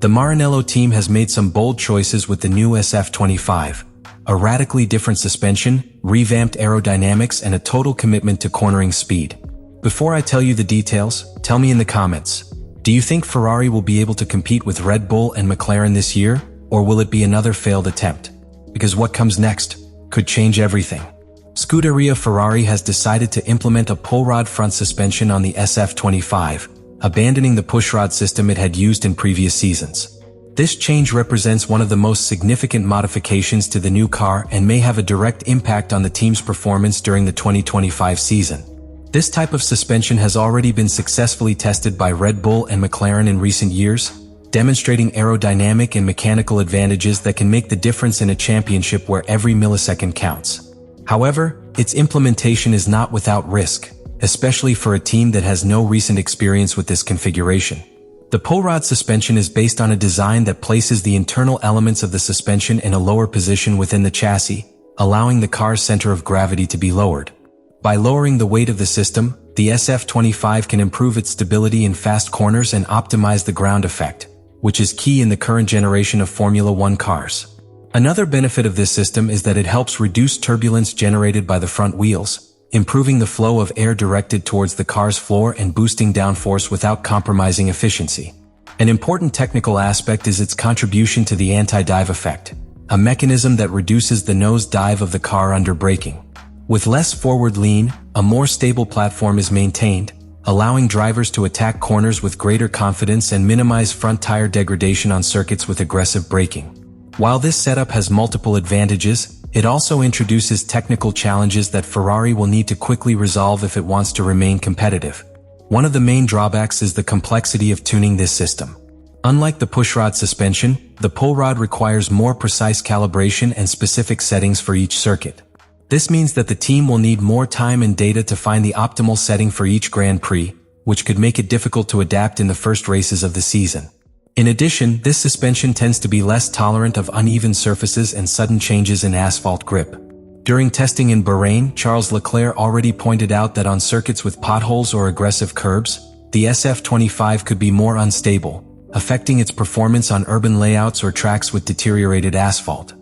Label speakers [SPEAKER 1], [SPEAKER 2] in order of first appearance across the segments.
[SPEAKER 1] The Maranello team has made some bold choices with the new SF-25. A radically different suspension, revamped aerodynamics, and a total commitment to cornering speed. Before I tell you the details, tell me in the comments. Do you think Ferrari will be able to compete with Red Bull and McLaren this year, or will it be another failed attempt? Because what comes next could change everything. Scuderia Ferrari has decided to implement a pull-rod front suspension on the SF-25, abandoning the pushrod system it had used in previous seasons. This change represents one of the most significant modifications to the new car and may have a direct impact on the team's performance during the 2025 season. This type of suspension has already been successfully tested by Red Bull and McLaren in recent years, demonstrating aerodynamic and mechanical advantages that can make the difference in a championship where every millisecond counts. However, its implementation is not without risk, especially for a team that has no recent experience with this configuration. The pull-rod suspension is based on a design that places the internal elements of the suspension in a lower position within the chassis, allowing the car's center of gravity to be lowered. By lowering the weight of the system, the SF-25 can improve its stability in fast corners and optimize the ground effect, which is key in the current generation of Formula One cars. Another benefit of this system is that it helps reduce turbulence generated by the front wheels, improving the flow of air directed towards the car's floor and boosting downforce without compromising efficiency. An important technical aspect is its contribution to the anti-dive effect, a mechanism that reduces the nose dive of the car under braking. With less forward lean, a more stable platform is maintained, allowing drivers to attack corners with greater confidence and minimize front tire degradation on circuits with aggressive braking. While this setup has multiple advantages, it also introduces technical challenges that Ferrari will need to quickly resolve if it wants to remain competitive. One of the main drawbacks is the complexity of tuning this system. Unlike the pushrod suspension, the pull rod requires more precise calibration and specific settings for each circuit. This means that the team will need more time and data to find the optimal setting for each Grand Prix, which could make it difficult to adapt in the first races of the season. In addition, this suspension tends to be less tolerant of uneven surfaces and sudden changes in asphalt grip. During testing in Bahrain, Charles Leclerc already pointed out that on circuits with potholes or aggressive curbs, the SF-25 could be more unstable, affecting its performance on urban layouts or tracks with deteriorated asphalt.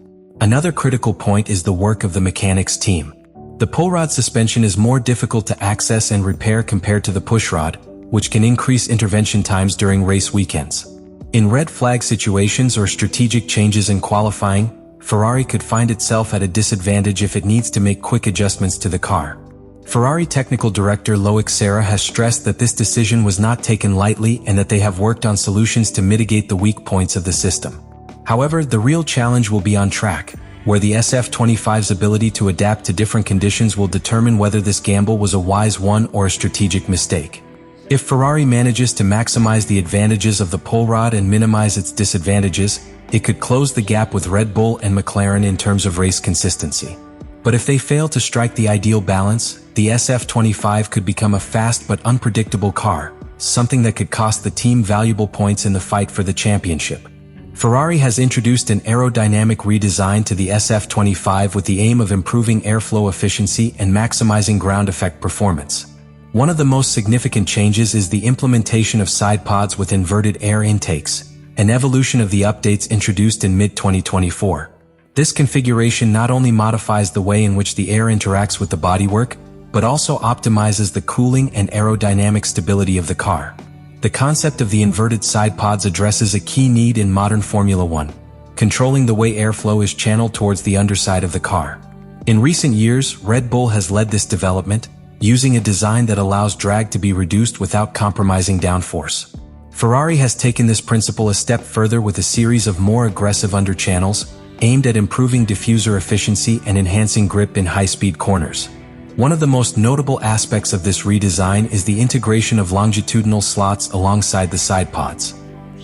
[SPEAKER 1] Another critical point is the work of the mechanics team. The pull-rod suspension is more difficult to access and repair compared to the pushrod, which can increase intervention times during race weekends. In red flag situations or strategic changes in qualifying, Ferrari could find itself at a disadvantage if it needs to make quick adjustments to the car. Ferrari technical director Loic Serra has stressed that this decision was not taken lightly and that they have worked on solutions to mitigate the weak points of the system. However, the real challenge will be on track, where the SF-25's ability to adapt to different conditions will determine whether this gamble was a wise one or a strategic mistake. If Ferrari manages to maximize the advantages of the pull rod and minimize its disadvantages, it could close the gap with Red Bull and McLaren in terms of race consistency. But if they fail to strike the ideal balance, the SF-25 could become a fast but unpredictable car, something that could cost the team valuable points in the fight for the championship. Ferrari has introduced an aerodynamic redesign to the SF-25 with the aim of improving airflow efficiency and maximizing ground effect performance. One of the most significant changes is the implementation of side pods with inverted air intakes, an evolution of the updates introduced in mid-2024. This configuration not only modifies the way in which the air interacts with the bodywork, but also optimizes the cooling and aerodynamic stability of the car. The concept of the inverted side pods addresses a key need in modern Formula One, controlling the way airflow is channeled towards the underside of the car. In recent years, Red Bull has led this development, using a design that allows drag to be reduced without compromising downforce. Ferrari has taken this principle a step further with a series of more aggressive underchannels, aimed at improving diffuser efficiency and enhancing grip in high-speed corners. One of the most notable aspects of this redesign is the integration of longitudinal slots alongside the side pods.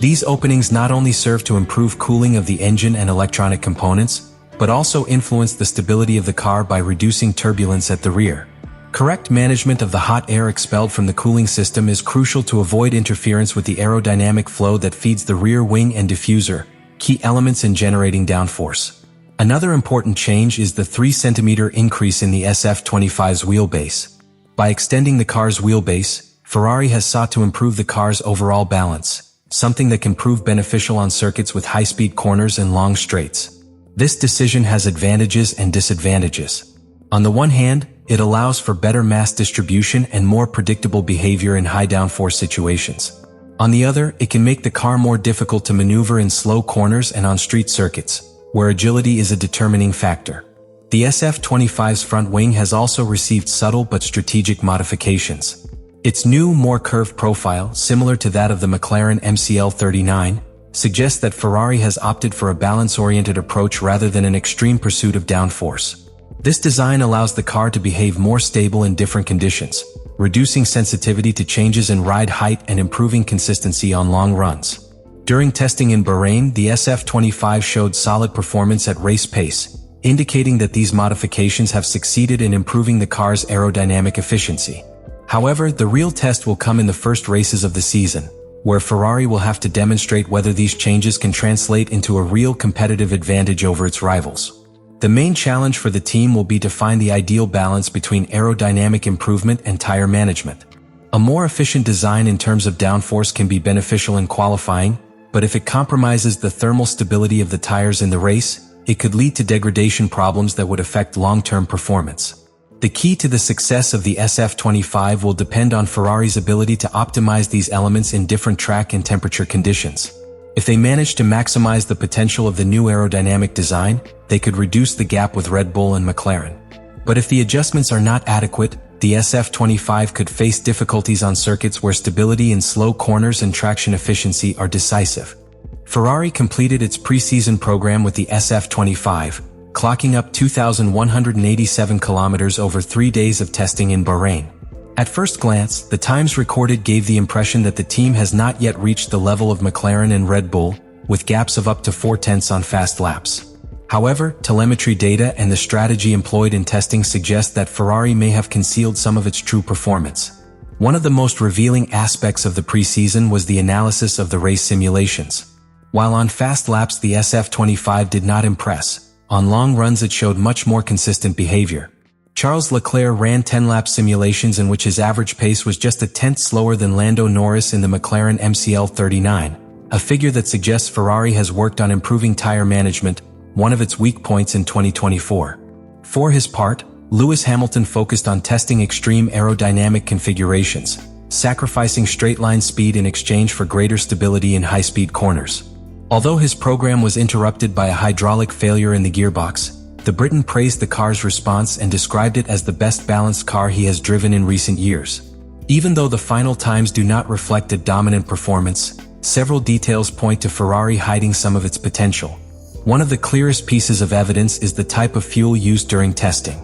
[SPEAKER 1] These openings not only serve to improve cooling of the engine and electronic components, but also influence the stability of the car by reducing turbulence at the rear. Correct management of the hot air expelled from the cooling system is crucial to avoid interference with the aerodynamic flow that feeds the rear wing and diffuser, key elements in generating downforce. Another important change is the 3 cm increase in the SF-25's wheelbase. By extending the car's wheelbase, Ferrari has sought to improve the car's overall balance, something that can prove beneficial on circuits with high-speed corners and long straights. This decision has advantages and disadvantages. On the one hand, it allows for better mass distribution and more predictable behavior in high downforce situations. On the other, it can make the car more difficult to maneuver in slow corners and on street circuits, where agility is a determining factor. The SF-25's front wing has also received subtle but strategic modifications. Its new, more curved profile, similar to that of the McLaren MCL39, suggests that Ferrari has opted for a balance-oriented approach rather than an extreme pursuit of downforce. This design allows the car to behave more stable in different conditions, reducing sensitivity to changes in ride height and improving consistency on long runs. During testing in Bahrain, the SF-25 showed solid performance at race pace, indicating that these modifications have succeeded in improving the car's aerodynamic efficiency. However, the real test will come in the first races of the season, where Ferrari will have to demonstrate whether these changes can translate into a real competitive advantage over its rivals. The main challenge for the team will be to find the ideal balance between aerodynamic improvement and tire management. A more efficient design in terms of downforce can be beneficial in qualifying, but if it compromises the thermal stability of the tires in the race, it could lead to degradation problems that would affect long-term performance. The key to the success of the SF-25 will depend on Ferrari's ability to optimize these elements in different track and temperature conditions. If they manage to maximize the potential of the new aerodynamic design, they could reduce the gap with Red Bull and McLaren. But if the adjustments are not adequate, the SF-25 could face difficulties on circuits where stability in slow corners and traction efficiency are decisive. Ferrari completed its pre-season program with the SF-25, clocking up 2,187 kilometers over 3 days of testing in Bahrain. At first glance, the times recorded gave the impression that the team has not yet reached the level of McLaren and Red Bull, with gaps of up to 0.4 on fast laps. However, telemetry data and the strategy employed in testing suggest that Ferrari may have concealed some of its true performance. One of the most revealing aspects of the preseason was the analysis of the race simulations. While on fast laps the SF-25 did not impress, on long runs it showed much more consistent behavior. Charles Leclerc ran 10-lap simulations in which his average pace was just a tenth slower than Lando Norris in the McLaren MCL39, a figure that suggests Ferrari has worked on improving tire management, one of its weak points in 2024. For his part, Lewis Hamilton focused on testing extreme aerodynamic configurations, sacrificing straight-line speed in exchange for greater stability in high-speed corners. Although his program was interrupted by a hydraulic failure in the gearbox, the Briton praised the car's response and described it as the best balanced car he has driven in recent years. Even though the final times do not reflect a dominant performance, several details point to Ferrari hiding some of its potential. One of the clearest pieces of evidence is the type of fuel used during testing.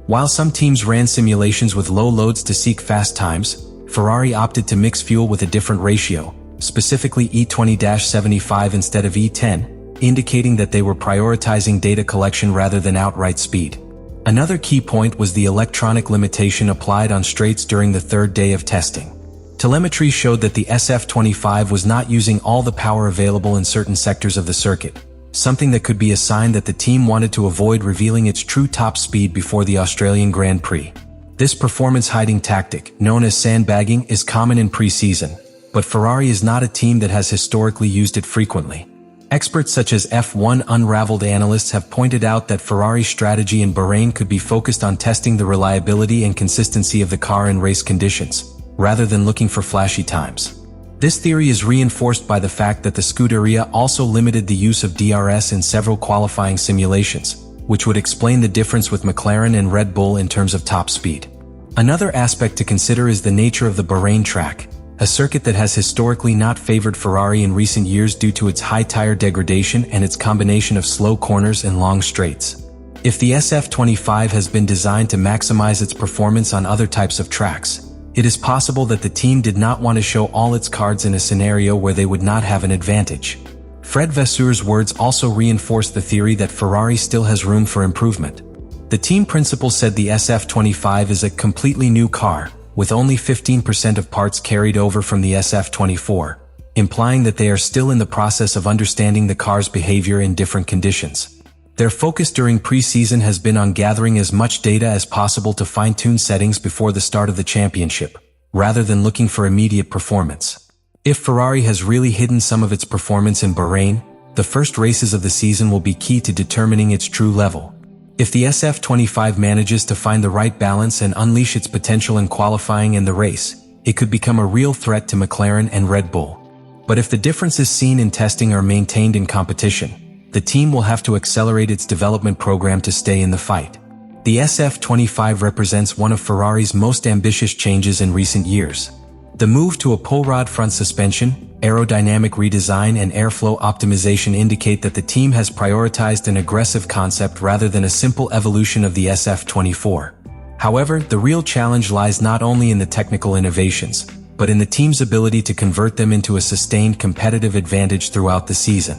[SPEAKER 1] While some teams ran simulations with low loads to seek fast times, Ferrari opted to mix fuel with a different ratio, specifically E20-75 instead of E10, indicating that they were prioritizing data collection rather than outright speed. Another key point was the electronic limitation applied on straights during the third day of testing. Telemetry showed that the SF-25 was not using all the power available in certain sectors of the circuit, something that could be a sign that the team wanted to avoid revealing its true top speed before the Australian Grand Prix. This performance-hiding tactic, known as sandbagging, is common in pre-season, but Ferrari is not a team that has historically used it frequently. Experts such as F1 Unraveled analysts have pointed out that Ferrari's strategy in Bahrain could be focused on testing the reliability and consistency of the car in race conditions, rather than looking for flashy times. This theory is reinforced by the fact that the Scuderia also limited the use of DRS in several qualifying simulations, which would explain the difference with McLaren and Red Bull in terms of top speed. Another aspect to consider is the nature of the Bahrain track, a circuit that has historically not favored Ferrari in recent years due to its high tire degradation and its combination of slow corners and long straights. If the SF-25 has been designed to maximize its performance on other types of tracks, it is possible that the team did not want to show all its cards in a scenario where they would not have an advantage. Fred Vasseur's words also reinforce the theory that Ferrari still has room for improvement. The team principal said the SF-25 is a completely new car, with only 15% of parts carried over from the SF-24, implying that they are still in the process of understanding the car's behavior in different conditions. Their focus during pre-season has been on gathering as much data as possible to fine-tune settings before the start of the championship, rather than looking for immediate performance. If Ferrari has really hidden some of its performance in Bahrain, the first races of the season will be key to determining its true level. If the SF-25 manages to find the right balance and unleash its potential in qualifying and the race, it could become a real threat to McLaren and Red Bull. But if the differences seen in testing are maintained in competition, the team will have to accelerate its development program to stay in the fight. The SF-25 represents one of Ferrari's most ambitious changes in recent years. The move to a pull rod front suspension, aerodynamic redesign and airflow optimization indicate that the team has prioritized an aggressive concept rather than a simple evolution of the SF-24. However, the real challenge lies not only in the technical innovations, but in the team's ability to convert them into a sustained competitive advantage throughout the season.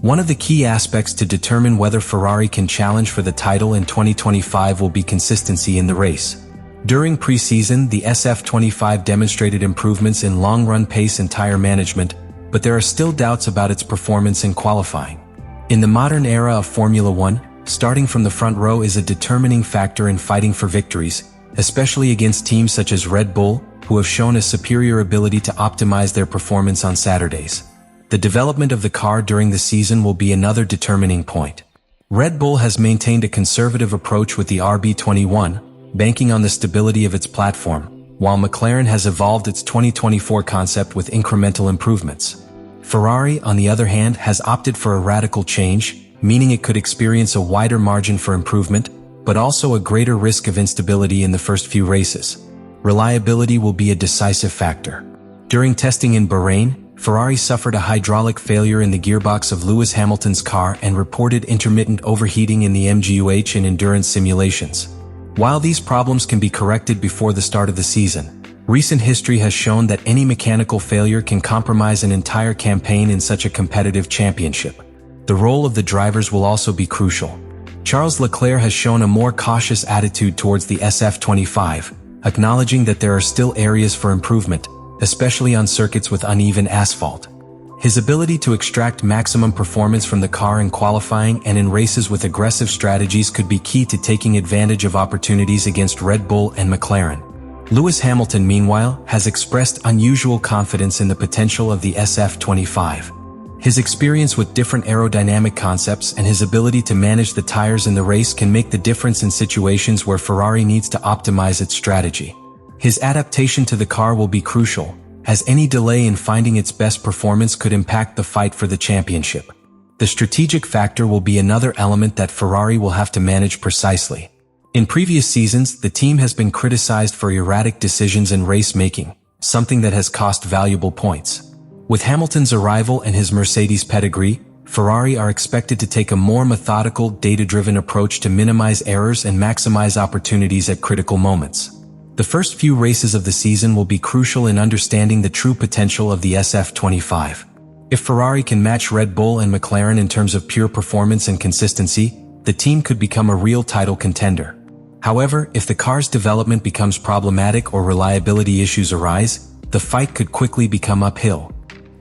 [SPEAKER 1] One of the key aspects to determine whether Ferrari can challenge for the title in 2025 will be consistency in the race. During preseason, the SF-25 demonstrated improvements in long-run pace and tire management, but there are still doubts about its performance in qualifying. In the modern era of Formula One, starting from the front row is a determining factor in fighting for victories, especially against teams such as Red Bull, who have shown a superior ability to optimize their performance on Saturdays. The development of the car during the season will be another determining point. Red Bull has maintained a conservative approach with the RB21, banking on the stability of its platform, while McLaren has evolved its 2024 concept with incremental improvements. Ferrari, on the other hand, has opted for a radical change, meaning it could experience a wider margin for improvement, but also a greater risk of instability in the first few races. Reliability will be a decisive factor. During testing in Bahrain, Ferrari suffered a hydraulic failure in the gearbox of Lewis Hamilton's car and reported intermittent overheating in the MGUH and endurance simulations. While these problems can be corrected before the start of the season, recent history has shown that any mechanical failure can compromise an entire campaign in such a competitive championship. The role of the drivers will also be crucial. Charles Leclerc has shown a more cautious attitude towards the SF-25, acknowledging that there are still areas for improvement, especially on circuits with uneven asphalt. His ability to extract maximum performance from the car in qualifying and in races with aggressive strategies could be key to taking advantage of opportunities against Red Bull and McLaren. Lewis Hamilton, meanwhile, has expressed unusual confidence in the potential of the SF-25. His experience with different aerodynamic concepts and his ability to manage the tires in the race can make the difference in situations where Ferrari needs to optimize its strategy. His adaptation to the car will be crucial, as any delay in finding its best performance could impact the fight for the championship. The strategic factor will be another element that Ferrari will have to manage precisely. In previous seasons, the team has been criticized for erratic decisions in race making, something that has cost valuable points. With Hamilton's arrival and his Mercedes pedigree, Ferrari are expected to take a more methodical, data-driven approach to minimize errors and maximize opportunities at critical moments. The first few races of the season will be crucial in understanding the true potential of the SF-25. If Ferrari can match Red Bull and McLaren in terms of pure performance and consistency, the team could become a real title contender. However, if the car's development becomes problematic or reliability issues arise, the fight could quickly become uphill.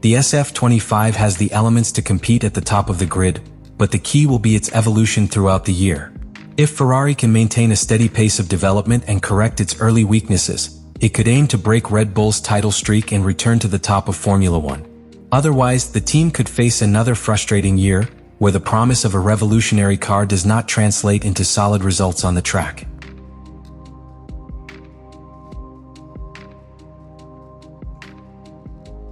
[SPEAKER 1] The SF-25 has the elements to compete at the top of the grid, but the key will be its evolution throughout the year. If Ferrari can maintain a steady pace of development and correct its early weaknesses, it could aim to break Red Bull's title streak and return to the top of Formula One. Otherwise, the team could face another frustrating year, where the promise of a revolutionary car does not translate into solid results on the track.